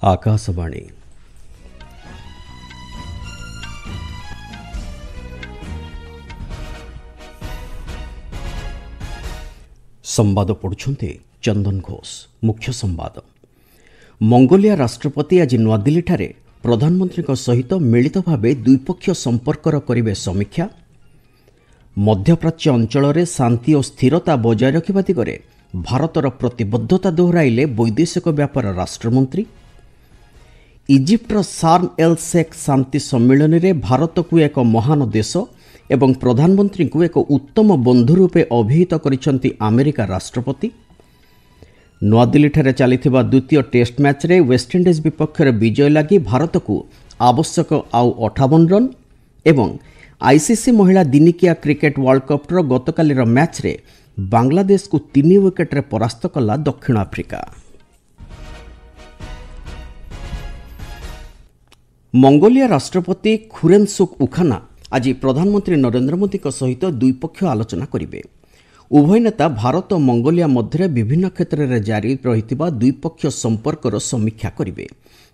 आकाशवाणी संवाद पढ़ुछन्ते चंदन घोष। मुख्य संवाद। मंगोलिया राष्ट्रपति आज नुआदिल्ली ठारे प्रधानमंत्री सहित मिलित भावे द्विपक्षीय संपर्कर करिवे समीक्षा। मध्यप्राच्य अंचल में शांति और स्थिरता बजाय रखा दिगरे भारतर प्रतिबद्धता दोहराइले वैदेशिक व्यापार राष्ट्रमंत्री। इजिप्टर शार्म एल शेख शांति सम्मेलन में भारत को एक महान देश एवं प्रधानमंत्री को एक उत्तम बंधु रूपे अभिहित करिसेंति अमेरिका राष्ट्रपति। नुआदिल्ली ठारे चलिथिबा द्वितीय टेस्ट मैच रे वेस्टइंडीज विपक्ष विजय लगी भारत को आवश्यक आउ 58 रन एवं आईसीसी महिला दिनिकिया क्रिकेट वर्ल्ड कप रो गतकालीर मैच रे बांग्लादेश को 3 विकेट रे परास्त कला दक्षिण आफ्रिका। मंगोलिया राष्ट्रपति खुरेनसुख उखाना आज प्रधानमंत्री नरेंद्र मोदी सहित द्विपक्षीय आलोचना करिवे। उभय नेता भारत और मंगोलिया मध्य विभिन्न क्षेत्र में जारी रहिथिबा द्विपक्षीय संपर्कर समीक्षा करिवे।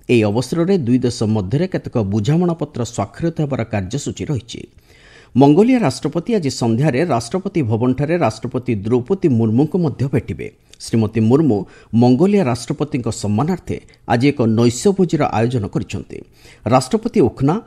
एही अवसर में दुई देश मध्य केतक बुझामणापत्र स्वाक्षरित होबार कार्यसूची रहिछि। मंगोलिया राष्ट्रपति आज संध्यारे राष्ट्रपति भवन ठारे राष्ट्रपति द्रौपदी मुर्मू को मध्य भेटिबे। श्रीमती मुर्मू मंगोलिया राष्ट्रपति सम्मानार्थे आज एक नैश्यभोजीर आयोजन करिसेंति। राष्ट्रपति उखना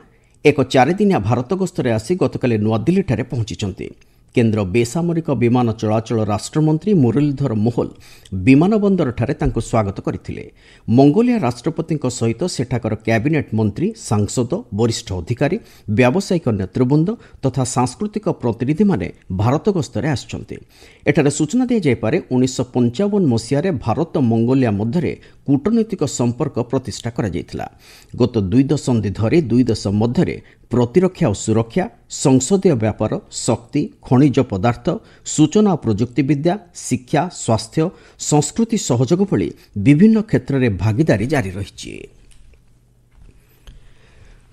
एक 4 दिनिया भारत गस्तरे आसी गतकाली नुआदिल्ली ठारे पहुंचिसेंति। केंद्र बेसामरिक विमान चलाचल राष्ट्रमंत्री मुरलीधर मोहोल विमान बंदर ठारे तांको स्वागत करथिले। मंगोलिया राष्ट्रपति सहित सेठाकर कैबिनेट मंत्री, सांसद, वरिष्ठ अधिकारी, व्यावसायिक नेतृवृंद तथा सांस्कृतिक प्रतिनिधि माने भारत गस्तरे आछन्ते। एठारे सूचना दिया जाय पारे 1955 मसीह भारत और मंगोलिया मध्य कूटनैतिक संपर्क प्रतिष्ठा करा जायतिला। गत 2 दशंधि धरि दुई देश मध्य प्रतिरक्षा और सुरक्षा, संसदीय व्यापार, शक्ति, खनिज पदार्थ, सूचना और प्रजुक्ति विद्या, शिक्षा, स्वास्थ्य, संस्कृति सहयोग भली विभिन्न क्षेत्र में भागीदारी जारी रही।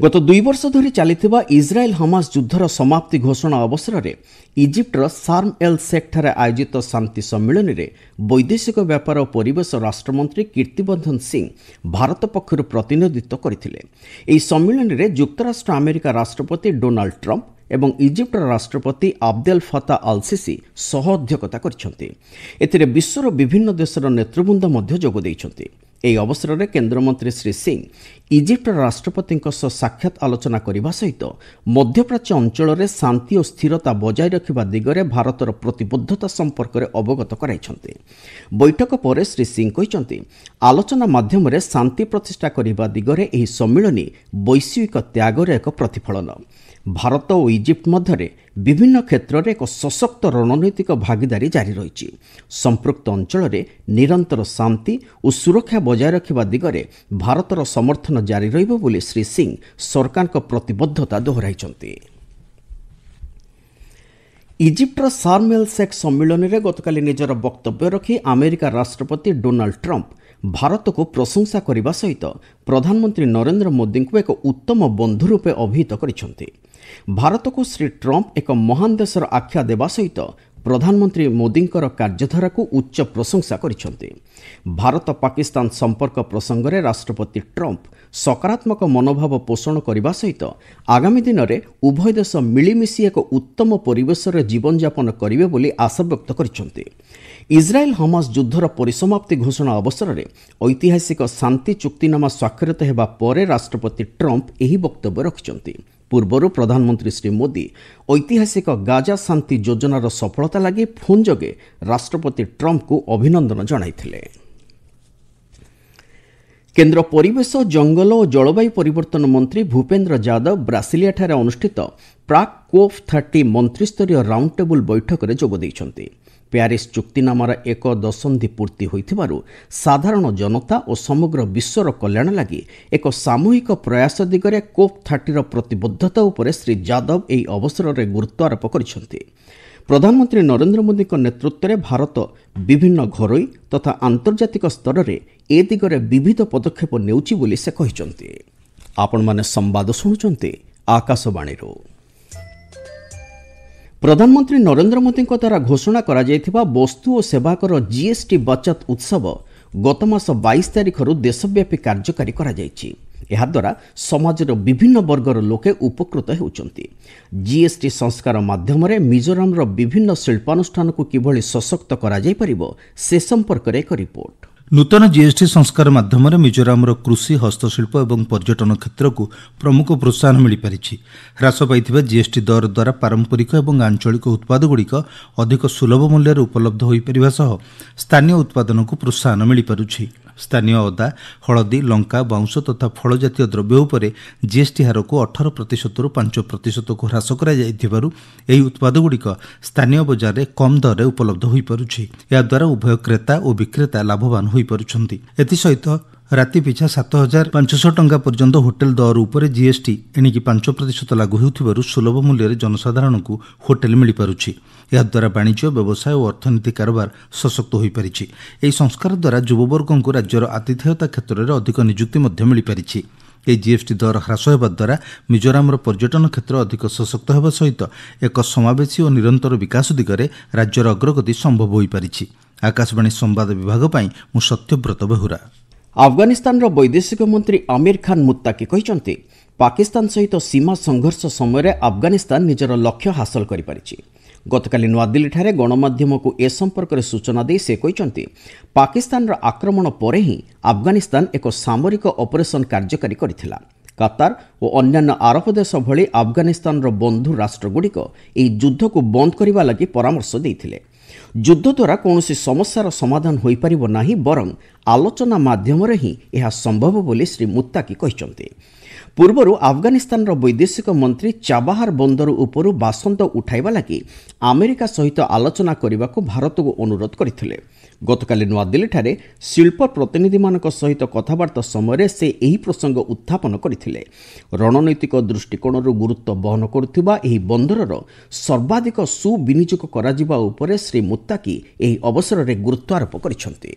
गत 2 वर्ष धरी चलिथिबा इजराइल हमास युद्धर समाप्ति घोषणा अवसर में इजिप्टर शार्म एल शेख ठारे आयोजित शांति सम्मेलन में वैदेशिक व्यापार और परिवेश राष्ट्रमंत्री कीर्तिवर्धन सिंह भारत पक्षर प्रतिनिधित्व करथिले। एही सम्मेलन में युक्तराष्ट्र अमेरिका राष्ट्रपति डोनाल्ड ट्रंप एवं इजिप्टर राष्ट्रपति अब्देल फताह अल सीसी सह अध्यक्षता करिसेंति। एथिरे विश्वर विभिन्न देशर नेतृवृंद मध्य जोग दैछंति। एही अवसर में केंद्रमंत्री श्री सिंह इजिप्टर राष्ट्रपति साक्षात आलोचना करने सहित मध्यप्राच्य अंचल में शांति और स्थिरता बजाय रखा दिगरे भारतर प्रतिबद्धता संपर्क में अवगत कराइछन्ते। बैठक पर श्री सिंह कहते आलोचना माध्यम शांति प्रतिष्ठा करने दिगरे एही सम्मिलनी वैश्विक त्यागर एक प्रतिफलन। भारत और इजिप्ट मध्य विभिन्न क्षेत्र में एक सशक्त रणनैतिक भागीदारी जारी रही। संपृक्त अंचल में निरंतर शांति और सुरक्षा बजाय रखा दिगरे भारतर समर्थन जारी रहिबो बोली श्री सिंह सरकार को प्रतिबद्धता दोहराइछन्ति। इजिप्टर शार्म एल शेख सम्मेलन में गतकाली निजर वक्तव्य रखी अमेरिका राष्ट्रपति डोनाल्ड ट्रंप भारत को प्रशंसा करने सहित प्रधानमंत्री नरेंद्र मोदी को एक उत्तम बंधु रूपे अभिहित करिसेंति। भारत को श्री ट्रंप एक महान देशर आख्या देवा सहित प्रधानमंत्री मोदी कार्यधारा को उच्च प्रशंसा करिसेंति। भारत पाकिस्तान संपर्क प्रसंग में राष्ट्रपति ट्रंप सकारात्मक मनोभाव पोषण करने सहित आगामी दिन में उभय देश मिलिमिशि एक उत्तम परिवेश जीवन यापन करेंगे बोली आशा व्यक्त करिसेंति। इजराइल हमास युद्धर परिसमाप्ति घोषणा अवसर में ऐतिहासिक शांति चुक्तिनामा स्वाक्षरित होगा पर राष्ट्रपति ट्रंप यही वक्तव्य रखिछन्ति। पूर्वर प्रधानमंत्री श्री मोदी ऐतिहासिक गाजा शांति योजनार सफलता लगी फोन जोगे राष्ट्रपति ट्रंप को अभिनंदन जणाइथिले। केंद्र परिवेश, जंगल और जलवायु परिवर्तन मंत्री भूपेंद्र यादव ब्रासिलिया ठारे अनुष्ठित प्राक कोफ 30 मंत्रिस्तरीय राउंड टेबुल बैठक में जोग दैछन्ति। प्यारिस चुक्तिनामार 1 दशंधि पूर्ति होइथिबारु साधारण जनता और समग्र विश्वर कल्याण लगी एक सामूहिक प्रयास दिगरे कोप 30 प्रतिबद्धता उपरे श्री यादव एही अवसर में गुरुत्व आरोप करिसेंति। प्रधानमंत्री नरेंद्र मोदी नेतृत्व में भारत विभिन्न घरोई तथा आंतर्जातिक स्तर में ए दिगरे विविध पदक्षेप नेउछि बोली से कहिसेंति। आपण माने संवाद सुनुचंती आकाशवाणी। प्रधानमंत्री नरेंद्र मोदी द्वारा घोषणा करा जायथिबा वस्तु और सेवाकर जीएसटी बचत उत्सव गत मास 22 तारिखରୁ देशव्यापी कार्यकारी କରାଯାଇଛି। ଏହାଦ୍ୱାରା ସମାଜର ବିଭିନ୍ନ ବର୍ଗର ଲୋକେ ଉପକୃତ ହେଉଛନ୍ତି। ଜିଏସ୍ଟି ସଂସ୍କାର ମାଧ୍ୟମରେ ମିଜୋରାମର ବିଭିନ୍ନ ଶିଳ୍ପାନୁଷ୍ଠାନକୁ କିଭଳି ସଶକ୍ତ କରାଯାଇପାରିବ ସେ ସମ୍ପର୍କରେ ଏକ ରିପୋର୍ଟ। नूतन जीएसटी संस्कार माध्यम मिजोरामर कृषि हस्तशिल्प और पर्यटन क्षेत्र को प्रमुख प्रोत्साहन मिल पारि। ह्रास पाई जीएसटी दर द्वारा पारंपरिक और आंचलिक उत्पादगुड़िक अधिक सुलभ मूल्य उपलब्ध हो पारिबा सह स्थानीय उत्पादन को प्रोत्साहन मिल पारुछि। स्थानीय अदा हलदी लंका बाउंश तथा फल जातीय द्रव्य उपर जीएसटी हार को 18% रु 5% को ह्रास कर उत्पादगुड़िक स्थानीय बजार में कम दर उपलब्ध हो पारुछि। याद्वारा उभय क्रेता और विक्रेता लाभवान हो पारुछन्ति। एथिसहित राति पिछा 7,500 टंका पर्यंत होटेल दर उपर जीएसटी एणिकी 5% लागू होउथिबारु सुलभ मूल्य जनसाधारण को होटेल मिल पारुछि। याद्वारा वाणिज्य व्यवसाय और अर्थनीति कारोबार सशक्त हो पारिछि। एही संस्कार द्वारा युववर्ग को राज्यर आतिथेयता क्षेत्र में अधिक नियुक्ति मिल पारिछि। जीएसटी दर ह्रास होगा द्वारा मिजोरामर पर्यटन क्षेत्र अधिक सशक्त होगा सहित एक समावेशी और निरंतर विकास दिगरे राज्यर अग्रगति संभव हो पारिछि। आकाशवाणी संवाद विभाग पाई मु सत्यव्रत बेहुरा। अफगानिस्तान वैदेशिक मंत्री आमिर खान मुत्ताकी कहते पाकिस्तान सहित सीमा संघर्ष समय अफगानिस्तान निजर लक्ष्य हासिल कर गतकाली नुआदिल्ली गणमाध्यम को ए संपर्क में सूचना दे से कहते पाकिस्तान आक्रमण पर ही अफगानिस्तान एक सामरिक ऑपरेशन कार्यकारी करथिला। कतार और अन्यान्य आरब देश भली अफगानिस्तान बंधु राष्ट्रगुड़िक यह युद्ध को बंद करने लगी परामर्श देते। युद्ध द्वारा कौन समस्यार समाधान हो पारिब नाही बरं आलोचना माध्यम ही यह संभव बोली श्री मुत्ताकी कहते। पूर्वर अफगानिस्तान वैदेशिक मंत्री चाबाहार बंदर उपरू बासंद उठाइबा लगी अमेरिका सहित आलोचना करने को भारत को अनुरोध करथिले। गतकाली नुआदिल्ली शिल्प प्रतिनिधि सहित कथबार्ता समय से यही प्रसंग उत्थापन करथिले। रणनैतिक दृष्टिकोण गुरुत्व बहन करुथिबा एही बंदरर सर्वाधिक सुविनियोग कराजिबा उपरे श्री मुत्ताकी एही अवसर में गुरुत्व आरोप करिसेंति।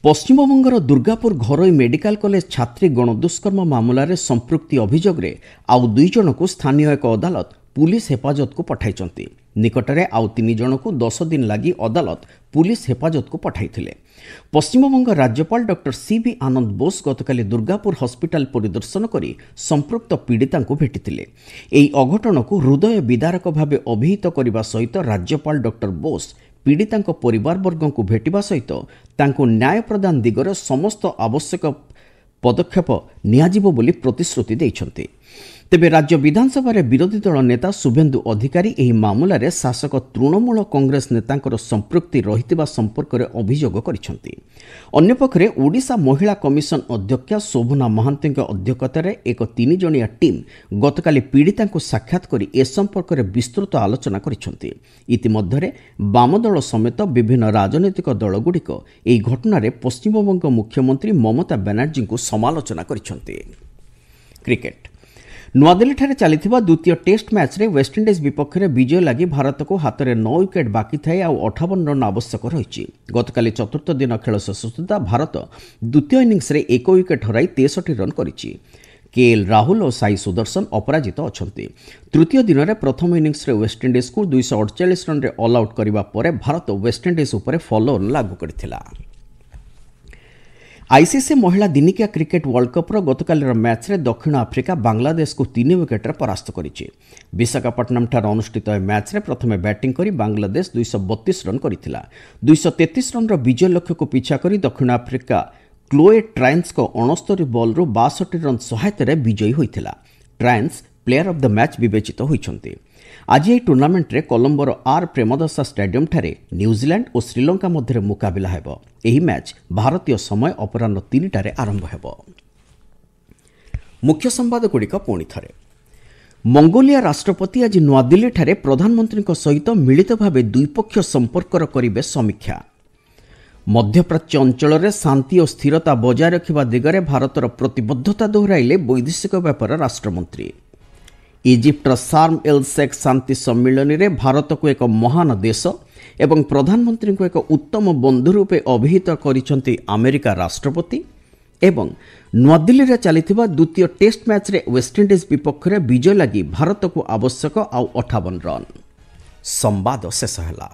पश्चिमबंगर दुर्गापुर घरोई मेडिकल कॉलेज छात्री गणदुष्कर्म मामलें संपृक्ति अभियोग में आउ 2 जन को स्थानीय एक अदालत पुलिस हेफाजत को पठाई। निकटरे आउ 3 जन को 10 दिन लगी अदालत पुलिस हेफाजत को पठाई। पश्चिमबंग राज्यपाल डॉ सीवी आनंद बोस गतकाली दुर्गापुर हॉस्पिटल परिदर्शन कर संपृक्त पीड़िता को भेटिले। एही अघटन को हृदय विदारक भाव अभिहित करने सहित राज्यपाल डॉ बोस पीड़िता परिवारवर्ग को भेटिबा सहित तांको न्याय प्रदान दिगरे समस्त आवश्यक पदक्षेप नियाजिबो बोली प्रतिश्रुति दैछन्ते। तेबे राज्य विधानसभा विरोधी दल नेता शुभेन्दु अधिकारी एही मामलें शासक तृणमूल कांग्रेस नेतांकर संपृक्ति रहितिबा संपर्क में अभियोग करिसेंति। अन्यपक्षे ओडिशा महिला कमिशन अध्यक्षा शोभना महांती अध्यक्षतार एक 3 जणिया टीम गतकाली पीड़िता को साक्षात कर ए संपर्क में विस्तृत आलोचना करिसेंति। इतिमध्ये वामदल समेत विभिन्न राजनैतिक दलगुड़िक एही घटना पश्चिमबंग मुख्यमंत्री ममता बनर्जी को समालोचना करिसेंति। क्रिकेट नुआदिल्ली चलता द्वितीय टेस्ट मैच रे वेस्टइंडिज विपक्ष में विजय लगी भारत को हाथ में 9 विकेट बाकी थाए आ 58 रन आवश्यक रही। गतकाली चतुर्थ दिन खेल शेष सुधा भारत द्वितीय इनिंग्स रे 1 विकेट हराई 63 रन करिछि। केएल राहुल और साई सुदर्शन अपराजित अछंती। तृतीय दिन में प्रथम इनिंग्स रे वेस्टइंडिज को 248 रन रे ऑल आउट करबा परे भारत वेस्टइंडिज उपर फॉलो ऑन लागू करथिला। आईसीसी महिला दिनिकिया क्रिकेट वर्ल्ड कप्र गतकालीर मैच रे दक्षिण आफ्रिका बांग्लादेश को 3 विकेट परास्त करिछि। विशाखापट्टनम ठार अनुष्ठित मैच रे प्रथमे बैटिंग करी बांग्लादेश 232 रन करिथिला। 233 रन विजय लक्ष्य को पिछा करी दक्षिण आफ्रिका क्लोए ट्रायन्स को 69 बॉल 62 रन सहायता रे विजयी होइथिला। ट्रायन्स प्लेयर ऑफ द मैच विवेचित होइछन्ति। आज यह टूर्नामेंट रे कोलंबोर आर प्रेमदासा स्टेडियम ठारे न्यूजीलैंड और श्रीलंका मध्य मुकाबिला हेबो। एही मैच भारतीय समय अपराह्न 3 टारे आरंभ हेबो। मुख्य संवाद गुड़िक पुणी थरे। मंगोलिया राष्ट्रपति आज नुआदिल्ली ठारे प्रधानमंत्री सहित मिलित भाव द्विपक्षीय संपर्कर करिवे समीक्षा। मध्यप्राच्य अंचल में शांति और स्थिरता बजाय रखा दिगरे भारतर प्रतिबद्धता दोहराइले वैदेशिक व्यापार राष्ट्रमंत्री। इजिप्टर शार्म एल शेख शांति सम्मिलन में भारत को एक महान देश एवं प्रधानमंत्री को एक उत्तम बंधु रूपे अभिहित करिसेंति अमेरिका राष्ट्रपति एवं नुआदिल्ली रे चलिथिबा द्वितीय टेस्ट मैच रे वेस्टइंडिज विपक्ष में विजय लगी भारत को आवश्यक 58 रन। संवाद शेष होला।